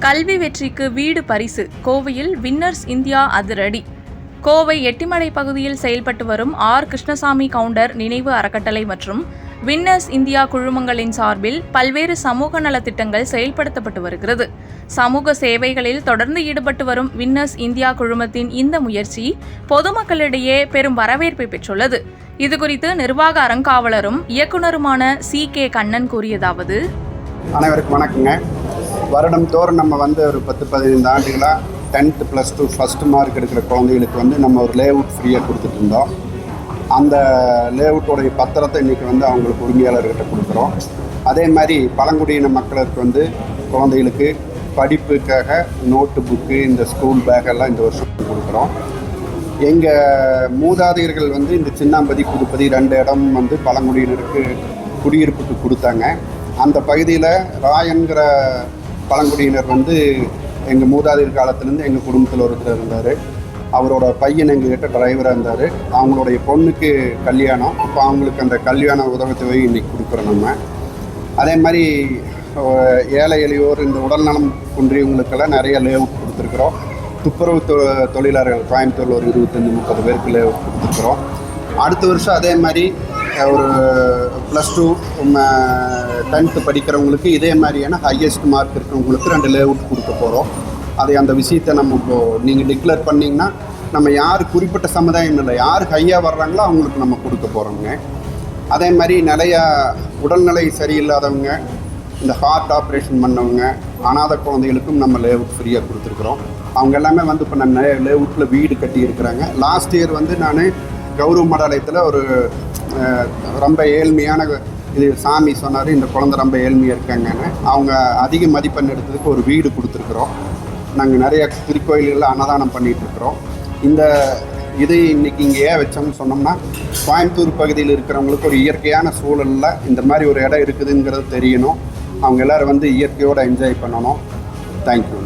கல்வி வெற்றிக்கு வீடு பரிசு. கோவையில் வின்னர்ஸ் இந்தியா அதிரடி. கோவை எட்டிமலை பகுதியில் செயல்பட்டு வரும் ஆர். கிருஷ்ணசாமி கவுண்டர் நினைவு அறக்கட்டளை மற்றும் வின்னர்ஸ் இந்தியா குழுமங்களின் சார்பில் பல்வேறு சமூக நலத்திட்டங்கள் செயல்படுத்தப்பட்டு வருகிறது. சமூக சேவைகளில் தொடர்ந்து ஈடுபட்டு வரும் வின்னர்ஸ் இந்தியா குழுமத்தின் இந்த முயற்சி பொதுமக்களிடையே பெரும் வரவேற்பை பெற்றுள்ளது. இதுகுறித்து நிர்வாக அறங்காவலரும் இயக்குநருமான C.K. கண்ணன் கூறியதாவது: அனைவருக்கும் வணக்கங்க. வருடம் தோறும் நம்ம ஒரு 10-15 ஆண்டுகளாக 10th +2 ஃபஸ்ட் மார்க் எடுக்கிற குழந்தைகளுக்கு நம்ம ஒரு லேஅவுட் ஃப்ரீயாக கொடுத்துட்டு இருந்தோம். அந்த லேஅவுட்டோடைய பத்திரத்தை இன்றைக்கி அவங்களுக்கு உரிமையாளர்கிட்ட கொடுக்குறோம். அதே மாதிரி பழங்குடியின மக்களுக்கு குழந்தைகளுக்கு படிப்புக்காக நோட்டு புக்கு, இந்த ஸ்கூல் பேக்கெல்லாம் இந்த வருஷம் கொடுக்குறோம். எங்கள் மூதாதையர்கள் இந்த சின்னாம்பதி, புதுப்பதி 2 இடம் பழங்குடியினருக்கு குடியிருப்புக்கு கொடுத்தாங்க. அந்த பகுதியில் ராயன்கிற பழங்குடியினர் எங்கள் மூதாதையர் காலத்துலேருந்து எங்கள் குடும்பத்தில் ஒருத்தர் இருந்தார். அவரோட பையன் எங்ககிட்ட டிரைவராக இருந்தார். அவங்களுடைய பொண்ணுக்கு கல்யாணம். இப்போ அவங்களுக்கு அந்த கல்யாண உதவித்தொகை இன்றைக்கி கொடுக்குறோம் நம்ம. அதே மாதிரி ஏழை எளியோர், இந்த உடல்நலம் குன்றியவங்களுக்கெல்லாம் நிறைய லேஅவுட் கொடுத்துருக்குறோம். துப்புரவு தொழிலாளர்கள் கோயம்புத்தூரில் ஒரு 25-30 பேருக்கு லேஅவுட் கொடுத்துருக்குறோம். அடுத்த வருஷம் அதே மாதிரி ஒரு +2 10th படிக்கிறவங்களுக்கு இதே மாதிரியான ஹையஸ்ட் மார்க் இருக்கிறவங்களுக்கு 2 லேஅவுட் கொடுக்க போகிறோம். அந்த விஷயத்தை நம்ம இப்போது நீங்கள் டிக்ளேர் பண்ணிங்கன்னா நம்ம யார் குறிப்பிட்ட சமுதாயம் இல்லை, யார் ஹையாக வர்றாங்களோ அவங்களுக்கு நம்ம கொடுக்க போகிறோங்க. அதே மாதிரி நிறையா உடல்நிலை சரியில்லாதவங்க, இந்த ஹார்ட் ஆப்ரேஷன் பண்ணவங்க, அனாதை குழந்தைகளுக்கும் நம்ம லேஅவுட் ஃப்ரீயாக கொடுத்துருக்குறோம். அவங்க எல்லாமே இப்போ நான் லேஅவுட்டில் வீடு கட்டி இருக்கிறாங்க. லாஸ்ட் இயர் நான் கௌரவ மடாலயத்தில் ஒரு ரொம்ப ஏழ்மையான இது சாமி சொன்னார், இந்த குழந்தை ரொம்ப ஏழ்மையாக இருக்காங்கன்னு. அவங்க அதிக மதிப்பெண் எடுத்ததுக்கு ஒரு வீடு கொடுத்துருக்குறோம். நாங்கள் நிறைய திருக்கோயில்களில் அன்னதானம் பண்ணிகிட்ருக்குறோம். இது இன்றைக்கி இங்கே ஏன் வச்சோம்னு சொன்னோம்னா, கோயம்புத்தூர் பகுதியில் இருக்கிறவங்களுக்கு ஒரு இயற்கையான சூழலில் இந்த மாதிரி ஒரு இடம் இருக்குதுங்கிறது தெரியணும். அவங்க எல்லோரும் இயற்கையோடு என்ஜாய் பண்ணணும். தேங்க்யூ.